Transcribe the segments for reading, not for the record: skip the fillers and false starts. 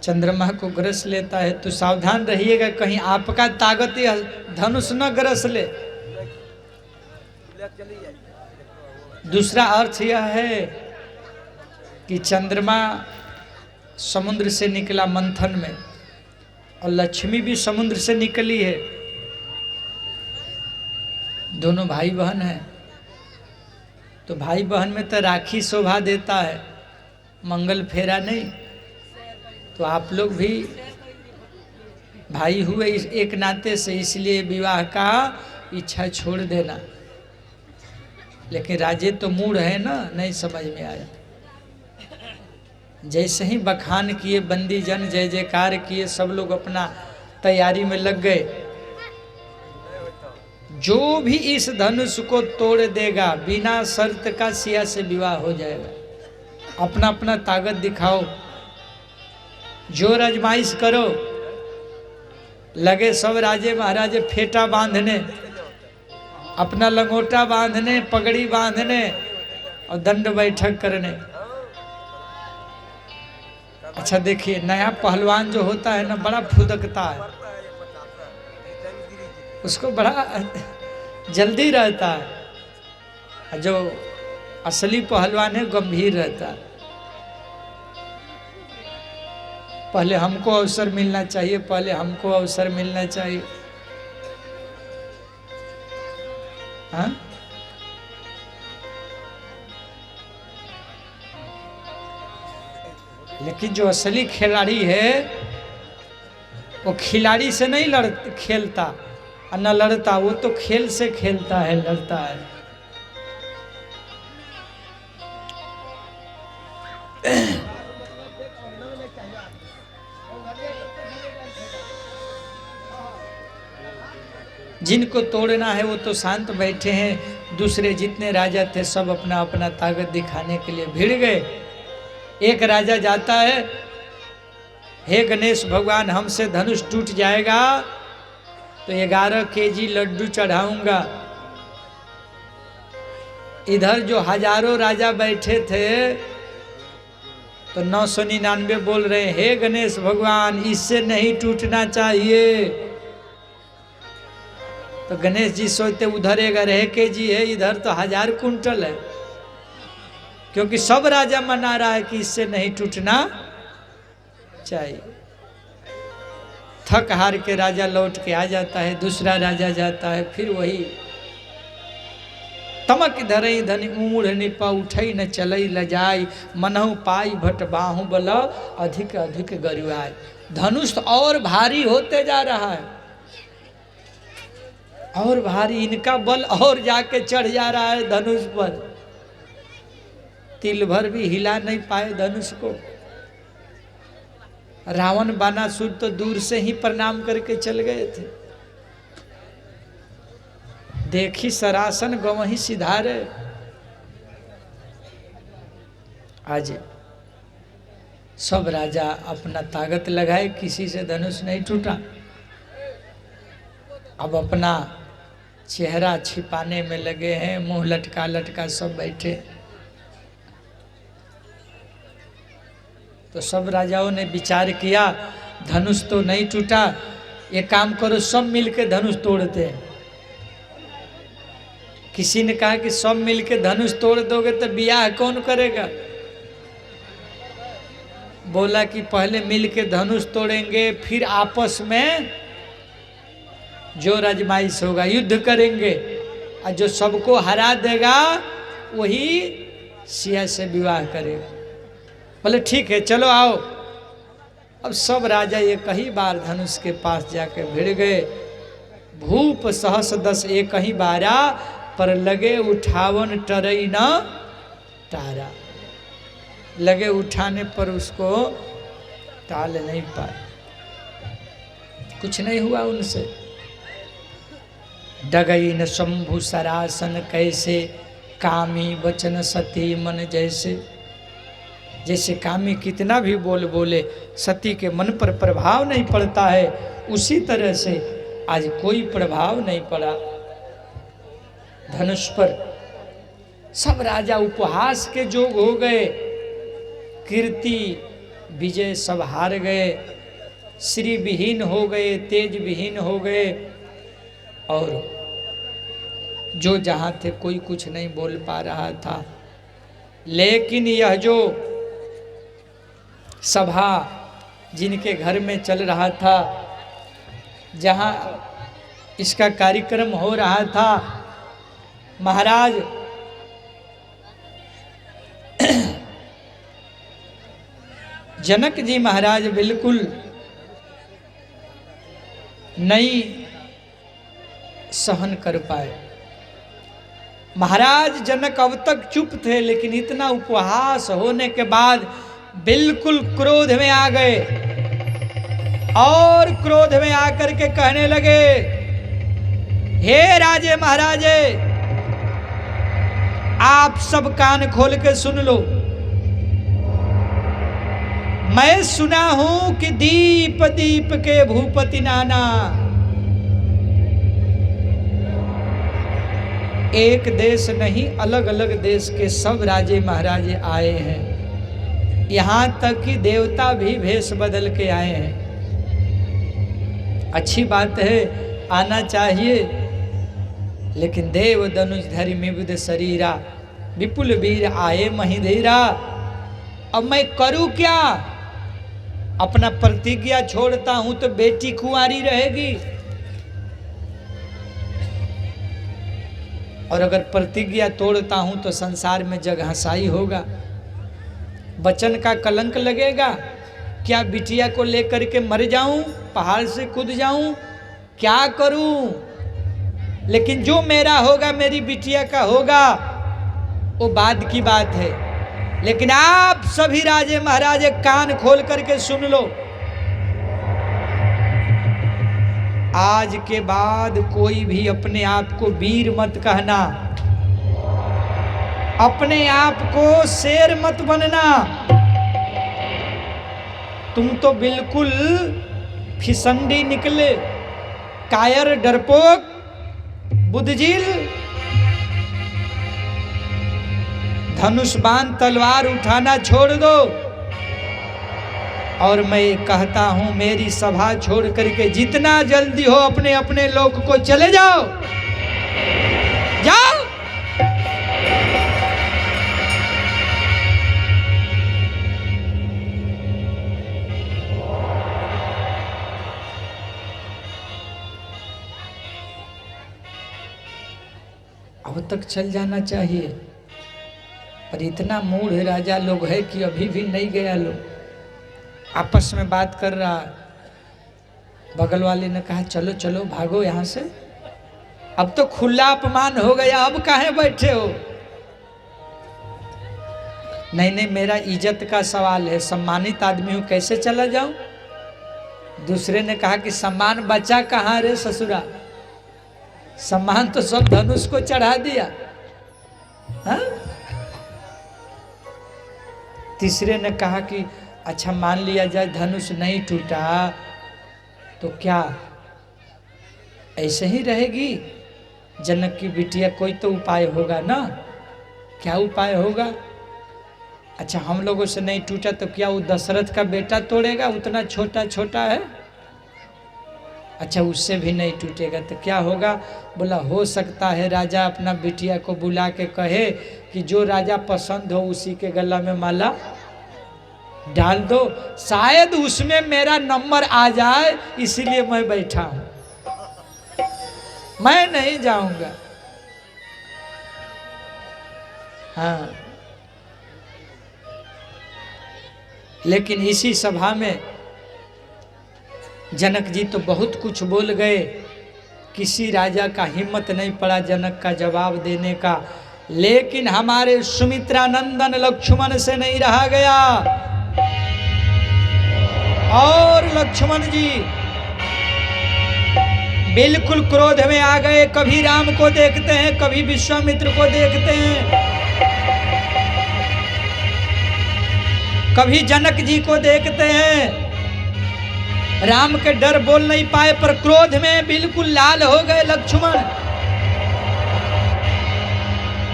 चंद्रमा को ग्रस लेता है तो सावधान रहिएगा कहीं आपका ताकत धनुष न ग्रस ले। दूसरा अर्थ यह है कि चंद्रमा समुद्र से निकला मंथन में और लक्ष्मी भी समुद्र से निकली है, दोनों भाई बहन हैं। तो भाई बहन में तो राखी शोभा देता है, मंगल फेरा नहीं। तो आप लोग भी भाई हुए एक नाते से, इसलिए विवाह का इच्छा छोड़ देना। लेकिन राजे तो मूड है ना, नहीं समझ में आया। जैसे ही बखान किए, बंदी जन जय जयकार किए, सब लोग अपना तैयारी में लग गए। जो भी इस धनुष को तोड़ देगा बिना शर्त का सिया से विवाह हो जाएगा। अपना अपना ताकत दिखाओ, जोर आजमाइश करो। लगे सब राजे महाराजे फेटा बांधने, अपना लंगोटा बांधने, पगड़ी बांधने और दंड बैठक करने। अच्छा देखिए, नया पहलवान जो होता है ना, बड़ा फुदकता है, उसको बड़ा जल्दी रहता है। जो असली पहलवान है गंभीर रहता है। पहले हमको अवसर मिलना चाहिए, पहले हमको अवसर मिलना चाहिए। हाँ? लेकिन जो असली खिलाड़ी है वो खिलाड़ी से नहीं खेलता और न लड़ता, वो तो खेल से खेलता है, लड़ता है। जिनको तोड़ना है वो तो शांत बैठे हैं। दूसरे जितने राजा थे सब अपना अपना ताकत दिखाने के लिए भिड़ गए। एक राजा जाता है, हे गणेश भगवान, हमसे धनुष टूट जाएगा तो 11 केजी लड्डू चढ़ाऊंगा। इधर जो हजारों राजा बैठे थे तो 999 बोल रहे हैं, हे गणेश भगवान, इससे नहीं टूटना चाहिए। तो गणेश जी सोचते उधर 11 केजी है, इधर तो 1000 कुंटल है, क्योंकि सब राजा मना रहा है कि इससे नहीं टूटना चाहिए। थक हार के राजा लौट के आ जाता है, दूसरा राजा जाता है, फिर वही तमक धरई धनी उमूढ़ निपा उठई न चलई लजाई मनहु पाई भट बाहु बल अधिक अधिक गरुआई। धनुष और भारी होते जा रहा है, और भारी, इनका बल और जाके चढ़ जा रहा है धनुष पर। तिल भर भी हिला नहीं पाए धनुष को। रावण बानासुर तो दूर से ही प्रणाम करके चल गए थे। देखी सरासन गवही सिधारे। आज सब राजा अपना ताकत लगाए, किसी से धनुष नहीं टूटा। अब अपना चेहरा छिपाने में लगे हैं, मुंह लटका लटका सब बैठे। तो सब राजाओं ने विचार किया, धनुष तो नहीं टूटा, एक काम करो, सब मिलके धनुष तोड़ते हैं। किसी ने कहा कि सब मिलके धनुष तोड़ दोगे तो ब्याह कौन करेगा? बोला कि पहले मिलके धनुष तोड़ेंगे, फिर आपस में जो आजमाइश होगा, युद्ध करेंगे, और जो सबको हरा देगा वही सिया से विवाह करेगा। बोले ठीक है, चलो आओ। अब सब राजा एक ही बार धनुष के पास जाके भिड़ गए। भूप सहस 10 एक ही बारा, पर लगे उठावन टरई न तारा। लगे उठाने पर उसको टाल नहीं पाए, कुछ नहीं हुआ उनसे। डगई न शंभु सरासन कैसे, कामी वचन सती मन जैसे। जैसे कामी कितना भी बोले सती के मन पर प्रभाव नहीं पड़ता है, उसी तरह से आज कोई प्रभाव नहीं पड़ा धनुष पर। सब राजा उपहास के जोग हो गए। कीर्ति विजय सब हार गए, श्री विहीन हो गए, तेज विहीन हो गए, और जो जहाँ थे कोई कुछ नहीं बोल पा रहा था। लेकिन यह जो सभा जिनके घर में चल रहा था, जहाँ इसका कार्यक्रम हो रहा था, महाराज जनक जी महाराज बिल्कुल नहीं सहन कर पाए। महाराज जनक अब तक चुप थे, लेकिन इतना उपहास होने के बाद बिल्कुल क्रोध में आ गए, और क्रोध में आकर के कहने लगे, हे राजे महाराजे, आप सब कान खोल के सुन लो। मैं सुना हूं कि दीप दीप के भूपति नाना, एक देश नहीं अलग अलग देश के सब राजे महाराजे आए हैं, यहां तक कि देवता भी भेष बदल के आए हैं। अच्छी बात है, आना चाहिए, लेकिन देव धनुष धरि विविध शरीरा, विपुल वीर आए महिधीरा। अब मैं करूं क्या? अपना प्रतिज्ञा छोड़ता हूं तो बेटी कुंवारी रहेगी, और अगर प्रतिज्ञा तोड़ता हूं तो संसार में जग हंसाई होगा, वचन का कलंक लगेगा। क्या बिटिया को लेकर के मर जाऊं, पहाड़ से कूद जाऊं, क्या करूं? लेकिन जो मेरा होगा, मेरी बिटिया का होगा, वो बाद की बात है। लेकिन आप सभी राजे महाराजे कान खोल करके सुन लो, आज के बाद कोई भी अपने आप को वीर मत कहना, अपने आप को शेर मत बनना। तुम तो बिल्कुल फिसंडी निकले, कायर, डरपोक, बुद्धजिल। धनुष बाण तलवार उठाना छोड़ दो, और मैं कहता हूं मेरी सभा छोड़ करके जितना जल्दी हो अपने अपने लोक को चले जाओ, जाओ। अब तक चल जाना चाहिए, पर इतना मूढ़ राजा लोग है कि अभी भी नहीं गया। लोग आपस में बात कर रहा, बगल वाले ने कहा चलो चलो भागो यहाँ से, अब तो खुला अपमान हो गया, अब काहे बैठे हो? नहीं नहीं, मेरा इज्जत का सवाल है, सम्मानित आदमी हूँ, कैसे चला जाऊं? दूसरे ने कहा कि सम्मान बचा कहाँ रे ससुरा, सम्मान तो सब धनुष को चढ़ा दिया। हा? तीसरे ने कहा कि अच्छा मान लिया जाए धनुष नहीं टूटा तो क्या ऐसे ही रहेगी? जनक की बिटिया, कोई तो उपाय होगा ना? क्या उपाय होगा? अच्छा हम लोगों से नहीं टूटा तो क्या वो दशरथ का बेटा तोड़ेगा? उतना छोटा छोटा है। अच्छा उससे भी नहीं टूटेगा तो क्या होगा? बोला हो सकता है राजा अपना बिटिया को बुला के कहे कि जो राजा पसंद हो उसी के गला में माला डाल दो, शायद उसमें मेरा नंबर आ जाए, इसीलिए मैं बैठा हूं, मैं नहीं जाऊंगा। हाँ, लेकिन इसी सभा में जनक जी तो बहुत कुछ बोल गए, किसी राजा का हिम्मत नहीं पड़ा जनक का जवाब देने का। लेकिन हमारे सुमित्रा नंदन लक्ष्मण से नहीं रहा गया, और लक्ष्मण जी बिल्कुल क्रोध में आ गए। कभी राम को देखते हैं, कभी विश्वामित्र को देखते हैं, कभी जनक जी को देखते हैं। राम के डर बोल नहीं पाए, पर क्रोध में बिल्कुल लाल हो गए लक्ष्मण,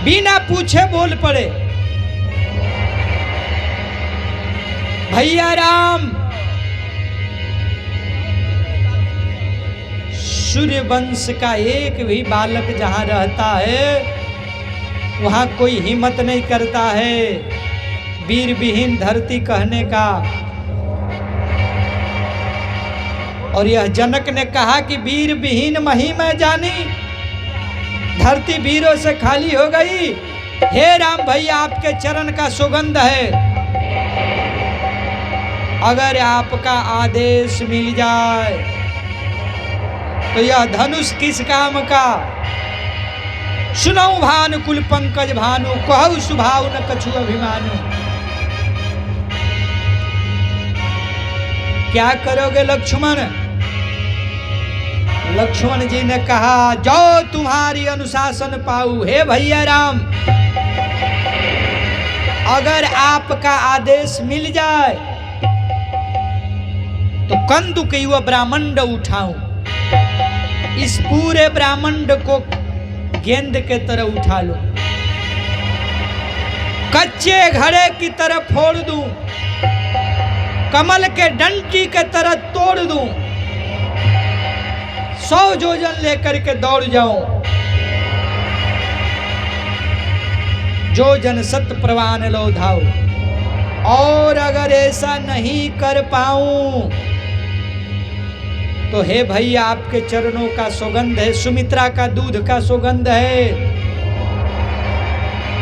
बिना पूछे बोल पड़े। भैया राम सूर्य वंश का एक भी बालक जहां रहता है वहां कोई हिम्मत नहीं करता है वीर विहीन धरती कहने का। और यह जनक ने कहा कि वीर विहीन मही मैं जानी, धरती वीरों से खाली हो गई। हे राम भैया आपके चरण का सुगंध है, अगर आपका आदेश मिल जाए तो यह धनुष किस काम का। सुनऊ भानु कुल पंकज भानु, कहु सुभाव न कछु अभिमानु। क्या करोगे लक्ष्मण? लक्ष्मण जी ने कहा जो तुम्हारी अनुशासन पाऊं। हे भैया राम अगर आपका आदेश मिल जाए तो कंदुक युवा ब्राह्मंड उठाऊं, इस पूरे ब्राह्मंड को गेंद के तरह उठा लो, कच्चे घड़े की तरह फोड़ दूं, कमल के डंटी के तरह तोड़ दूं, 100 योजन लेकर के दौड़ जाऊं। योजन सत प्रवान लो धाओ। और अगर ऐसा नहीं कर पाऊं तो हे भैया आपके चरणों का सुगंध है, सुमित्रा का दूध का सुगंध है।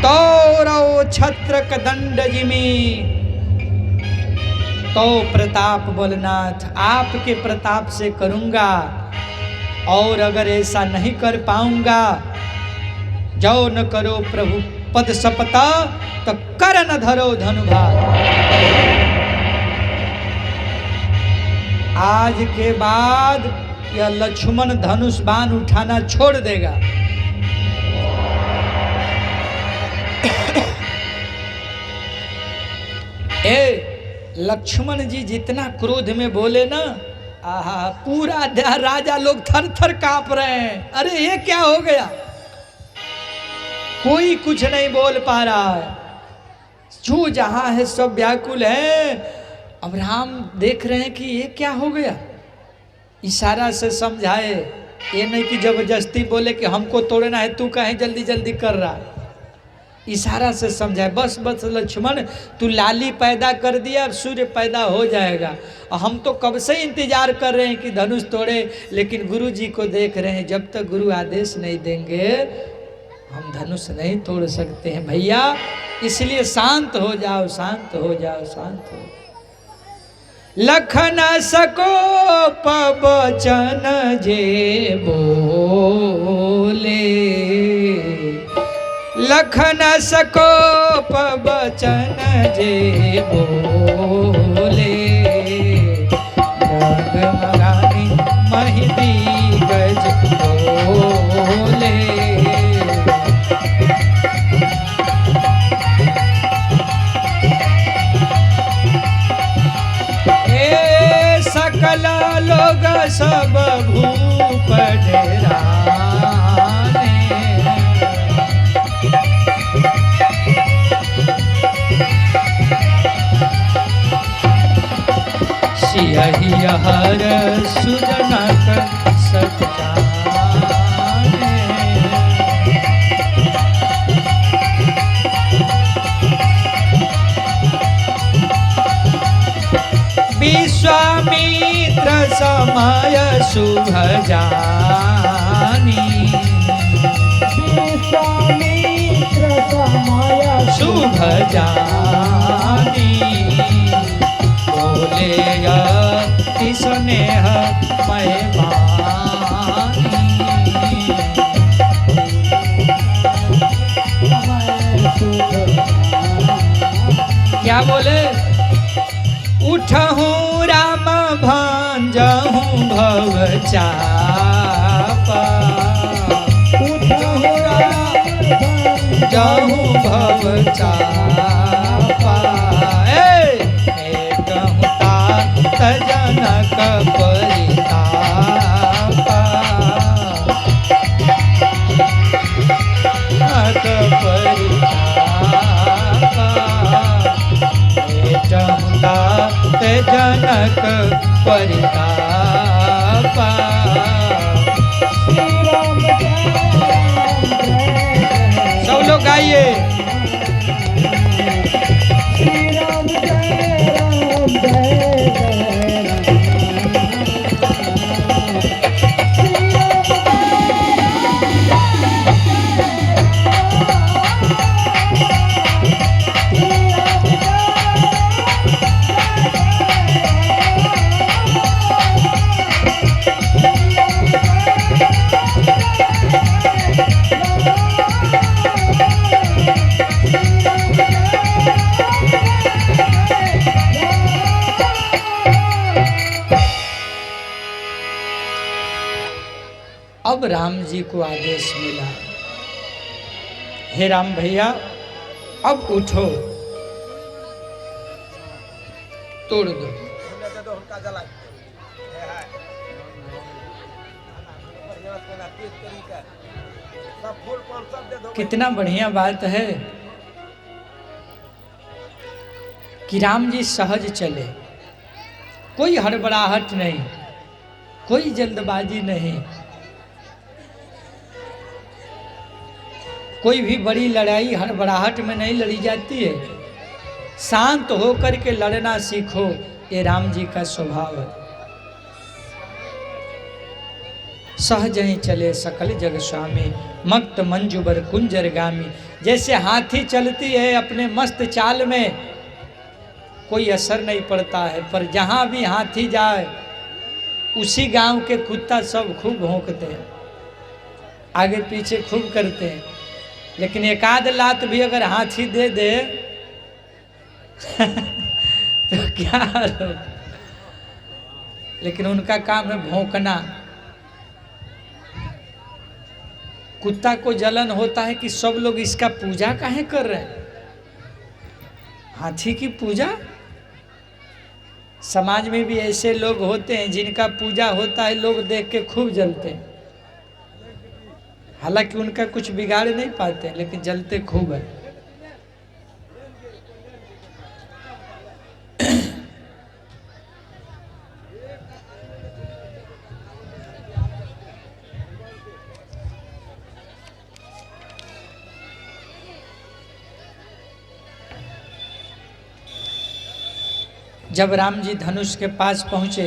तो रो छत्र दंड जिमी, तो प्रताप बोलनाथ आपके प्रताप से करूंगा। और अगर ऐसा नहीं कर पाऊंगा, जो न करो प्रभु पद सपता तो कर न धरो धनुभार। आज के बाद यह लक्ष्मण धनुष बाण उठाना छोड़ देगा। लक्ष्मण जी जितना क्रोध में बोले ना, आहा पूरा राजा लोग थर थर कांप रहे हैं। अरे ये क्या हो गया, कोई कुछ नहीं बोल पा रहा है, जो जहां है सब व्याकुल है। अब राम देख रहे हैं कि ये क्या हो गया, इशारा से समझाए, ये नहीं कि जबरदस्ती बोले कि हमको तोड़ना है तू कहीं जल्दी जल्दी कर रहा है, इशारा से समझाए। बस बस लक्ष्मण तू लाली पैदा कर दिया, अब सूर्य पैदा हो जाएगा। और हम तो कब से इंतजार कर रहे हैं कि धनुष तोड़े, लेकिन गुरु जी को देख रहे हैं, जब तक गुरु आदेश नहीं देंगे हम धनुष नहीं तोड़ सकते हैं भैया। इसलिए शांत हो जाओ, शांत हो जाओ, शांत हो। लख न सको पवचन जे बोले, लख न सको पवचन जे बोले, डगमगानी महिदी गज बोले। सकल लोग सब भूप डराने, सियहि हर सुजनक सत जाने। विश्वामित्र समय शुभ जानी, विश्वामित्र समय शुभ जानी। बोले अति स्नेह मैं बानी, क्या बोले? उठहूँ राम भांजहूँ भव चापा, उठहूँ राम भांजहूँ भव चापा। कहूँ तात जनक परितापा, परितापा। कहूँ तात जनक परितापा। सब लोग गाइए। अब राम जी को आदेश मिला, हे राम भैया अब उठो, तोड़ दो। कितना बढ़िया बात है कि राम जी सहज चले, कोई हड़बड़ाहट नहीं, कोई जल्दबाजी नहीं। कोई भी बड़ी लड़ाई हड़बड़ाहट में नहीं लड़ी जाती है, शांत होकर के लड़ना सीखो, ये राम जी का स्वभाव है। सहज ही चले सकल जग स्वामी, मक्त मंजुबर कुंजर गामी। जैसे हाथी चलती है अपने मस्त चाल में, कोई असर नहीं पड़ता है, पर जहाँ भी हाथी जाए उसी गांव के कुत्ता सब खूब भौंकते हैं, आगे पीछे खूब करते हैं। लेकिन एक आध लात भी अगर हाथी दे दे तो क्या हो? लेकिन उनका काम है भौंकना। कुत्ता को जलन होता है कि सब लोग इसका पूजा काहे कर रहे हैं, हाथी की पूजा। समाज में भी ऐसे लोग होते हैं जिनका पूजा होता है, लोग देख के खूब जलते हैं, हालांकि उनका कुछ बिगाड़ नहीं पाते, लेकिन जलते खूब है। जब राम जी धनुष के पास पहुंचे,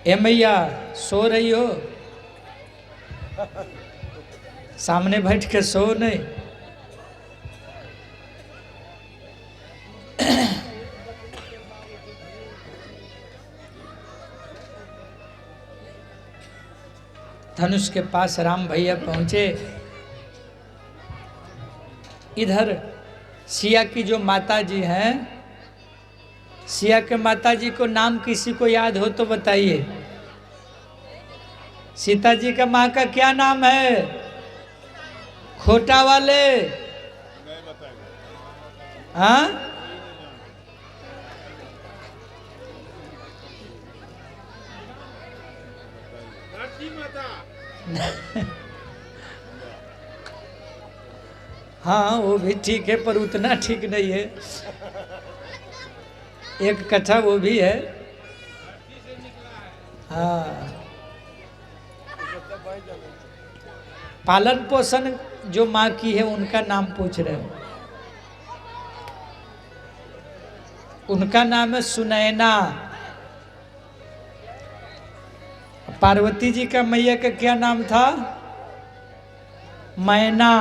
ए मैया सो रही हो? सामने बैठ के सो नहीं। धनुष के पास राम भैया पहुंचे। इधर सिया की जो माता जी हैं, सिया के माता जी को नाम किसी को याद हो तो बताइए। सीता जी का माँ का क्या नाम है? खोटा वाले? हाँ, हाँ वो भी ठीक है, पर उतना ठीक नहीं है। एक कथा वो भी है। हाँ, पालन पोषण जो माँ की है उनका नाम पूछ रहे हो। उनका नाम है सुनैना। पार्वती जी का मैया का क्या नाम था? मैना।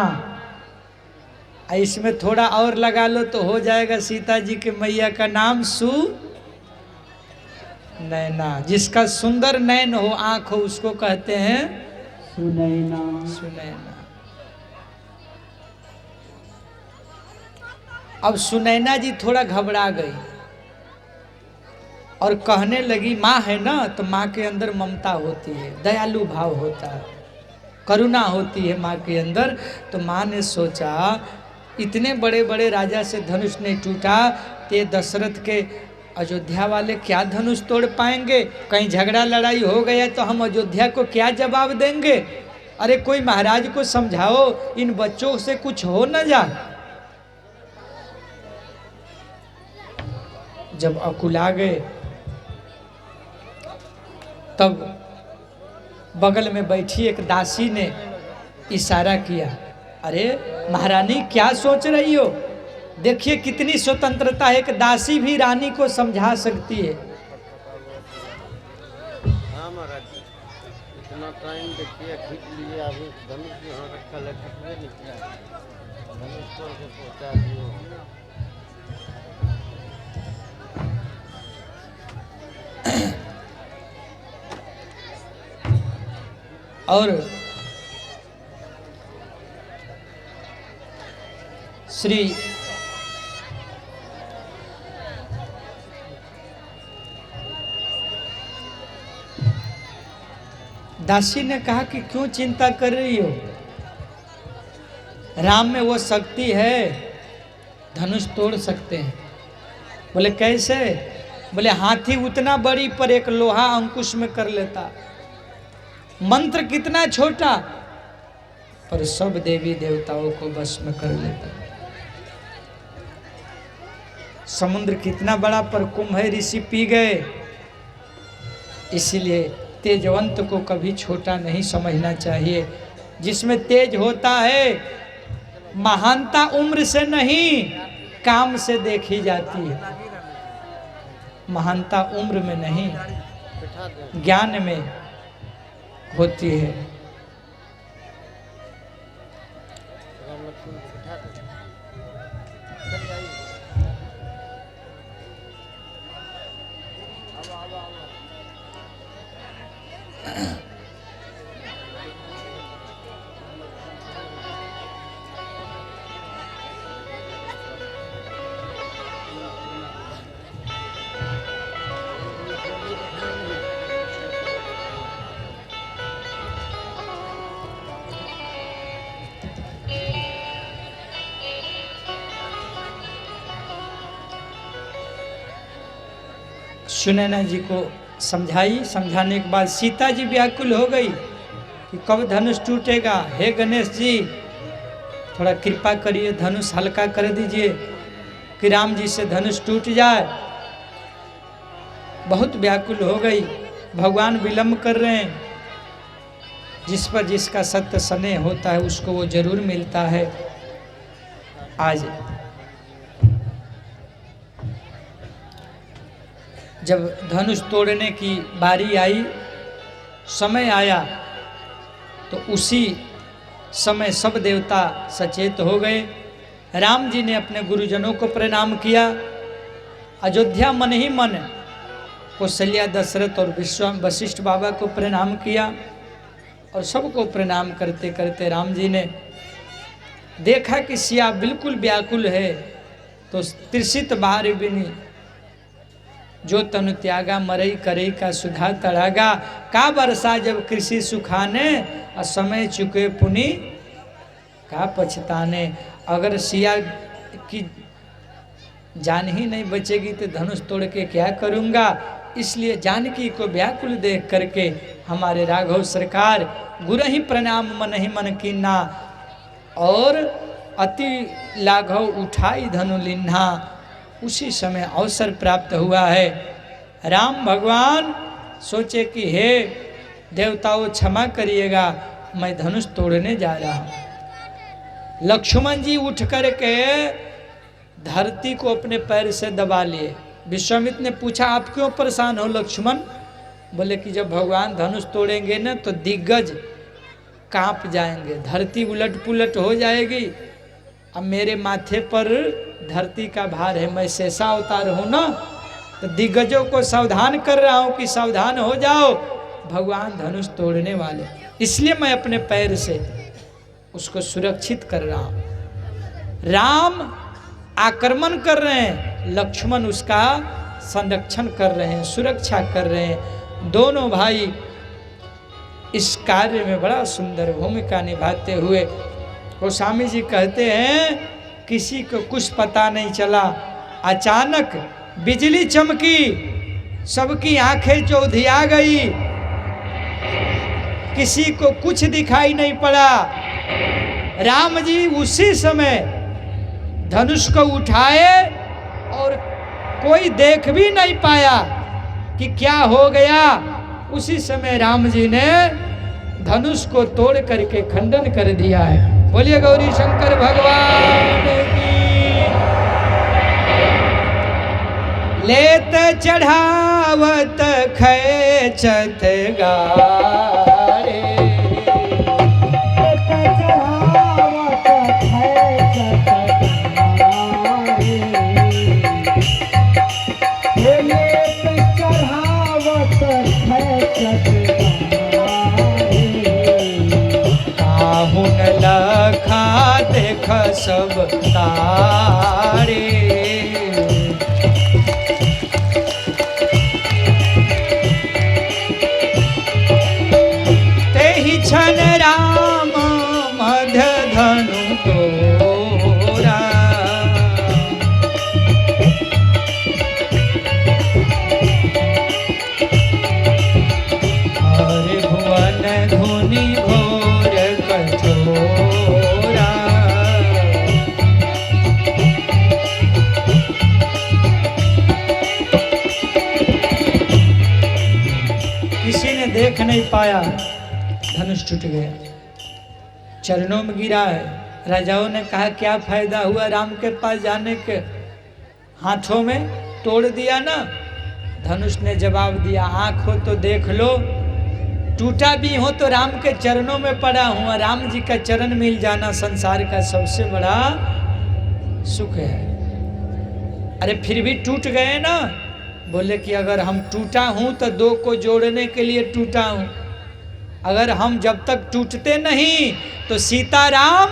इसमें थोड़ा और लगा लो तो हो जाएगा सीता जी के मैया का नाम सुनैना। जिसका सुंदर नैन हो, आंख हो, उसको कहते हैं सुनैना। सुनैना। अब सुनैना जी थोड़ा घबरा गई और कहने लगी, माँ है ना तो माँ के अंदर ममता होती है, दयालु भाव होता है, करुणा होती है माँ के अंदर। तो माँ ने सोचा इतने बड़े बड़े राजा से धनुष नहीं टूटा, ते दशरथ के अयोध्या वाले क्या धनुष तोड़ पाएंगे? कहीं झगड़ा लड़ाई हो गया तो हम अयोध्या को क्या जवाब देंगे? अरे कोई महाराज को समझाओ, इन बच्चों से कुछ हो न जा। जब अकुला गए तब बगल में बैठी एक दासी ने इशारा किया, अरे महारानी क्या सोच रही हो? देखिए कितनी स्वतंत्रता है, एक दासी भी रानी को समझा सकती है। हाँ महाराज जी, इतना टाइम देखिए, खींच लिए अभी धनुष यहाँ रखा है, खींचने नहीं किया, धनुष तोड़ के पहुँचा दियो। और श्री दासी ने कहा कि क्यों चिंता कर रही हो? राम में वो शक्ति है, धनुष तोड़ सकते हैं। बोले कैसे? बोले हाथी उतना बड़ी पर एक लोहा अंकुश में कर लेता, मंत्र कितना छोटा पर सब देवी देवताओं को बस में कर लेता, समुद्र कितना बड़ा पर कुंभ ऋषि पी गए। इसीलिए तेजवंत को कभी छोटा नहीं समझना चाहिए। जिसमें तेज होता है, महानता उम्र से नहीं काम से देखी जाती है, महानता उम्र में नहीं ज्ञान में होती है। सुनैना जी को समझाई, समझाने के बाद सीता जी व्याकुल हो गई कि कब धनुष टूटेगा। हे गणेश जी थोड़ा कृपा करिए, धनुष हल्का कर दीजिए कि राम जी से धनुष टूट जाए। बहुत व्याकुल हो गई, भगवान विलम्ब कर रहे हैं। जिस पर जिसका सत्य स्नेह होता है उसको वो जरूर मिलता है। आज जब धनुष तोड़ने की बारी आई, समय आया, तो उसी समय सब देवता सचेत हो गए। राम जी ने अपने गुरुजनों को प्रणाम किया। अयोध्या मन ही मन कौशल्या, दशरथ और वशिष्ठ बाबा को प्रणाम किया। और सबको प्रणाम करते करते राम जी ने देखा कि सिया बिल्कुल व्याकुल है, तो त्रिषित बार बिनी जो तनु त्यागा, मरई करई का सुधा तड़ागा। का बरसा जब कृषि सुखाने, और समय चुके पुनि का पछताने। अगर सिया की जान ही नहीं बचेगी तो धनुष तोड़ के क्या करूँगा। इसलिए जानकी को व्याकुल देख करके हमारे राघव सरकार गुरहि प्रणाम मन ही मन कीन्हा, और अति लाघव उठाई धनु लिन्हा। उसी समय अवसर प्राप्त हुआ है। राम भगवान सोचे कि हे देवताओं क्षमा करिएगा, मैं धनुष तोड़ने जा रहा हूँ। लक्ष्मण जी उठ करके धरती को अपने पैर से दबा लिए। विश्वामित्र ने पूछा आप क्यों परेशान हो लक्ष्मण? बोले कि जब भगवान धनुष तोड़ेंगे ना तो दिग्गज कांप जाएंगे, धरती उलट पुलट हो जाएगी। अब मेरे माथे पर धरती का भार है, मैं शेषा अवतार हूँ ना, तो दिग्गजों को सावधान कर रहा हूँ कि सावधान हो जाओ, भगवान धनुष तोड़ने वाले। इसलिए मैं अपने पैर से उसको सुरक्षित कर रहा हूँ। राम आक्रमण कर रहे हैं, लक्ष्मण उसका संरक्षण कर रहे हैं, सुरक्षा कर रहे हैं। दोनों भाई इस कार्य में बड़ा सुंदर भूमिका निभाते हुए। गोस्वामी जी कहते हैं किसी को कुछ पता नहीं चला, अचानक बिजली चमकी, सबकी आंखें चौधिया गई, किसी को कुछ दिखाई नहीं पड़ा। राम जी उसी समय धनुष को उठाए और कोई देख भी नहीं पाया कि क्या हो गया। उसी समय राम जी ने धनुष को तोड़ करके खंडन कर दिया है। बोलिए गौरी शंकर भगवान की। लेत चढ़ावत खैचत गारे, काहुन लखा देख सब तारे। छन राम मध धनु तोरा, हर भुवन धुनि घोर कठोरा। किसी ने देख नहीं पाया, धनुष टूट गया, चरणों में गिरा है। राजाओं ने कहा क्या फायदा हुआ राम के पास जाने के, हाथों में तोड़ दिया ना। धनुष ने जवाब दिया, आँख हो तो देख लो, टूटा भी हो तो राम के चरणों में पड़ा हूँ। राम जी का चरण मिल जाना संसार का सबसे बड़ा सुख है। अरे फिर भी टूट गए ना। बोले कि अगर हम टूटा हूँ तो दो को जोड़ने के लिए टूटा हूँ, अगर हम जब तक टूटते नहीं तो सीताराम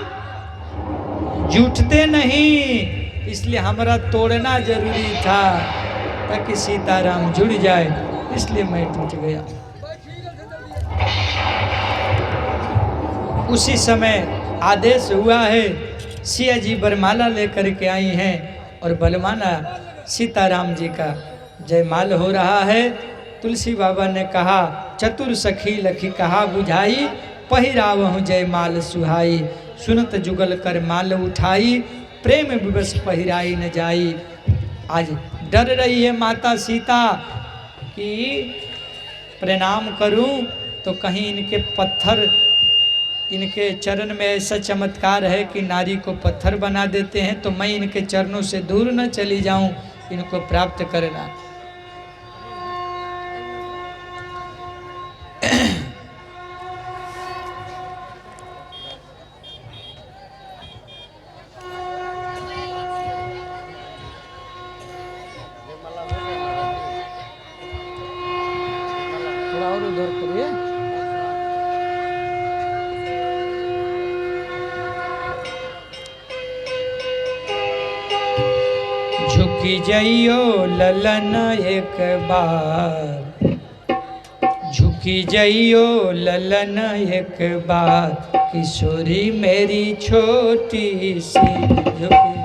जुटते नहीं, इसलिए हमारा तोड़ना जरूरी था ताकि सीताराम जुड़ जाए, इसलिए मैं टूट गया। उसी समय आदेश हुआ है, सिया जी वरमाला लेकर के आई हैं और बलमाला सीताराम जी का जयमाल हो रहा है। तुलसी बाबा ने कहा, चतुर सखी लखी कहा बुझाई, पहिरावहु जयमाल सुहाई, सुनत जुगल कर माल उठाई, प्रेम विवश पहिराई न जाई। आज डर रही है माता सीता कि प्रणाम करूं तो कहीं इनके पत्थर, इनके चरण में ऐसा चमत्कार है कि नारी को पत्थर बना देते हैं, तो मैं इनके चरणों से दूर न चली जाऊं, इनको प्राप्त करना। झुकी जाइयो ललन एक बार, झुकी जाइयो ललन एक बार, किशोरी मेरी छोटी सी झुकी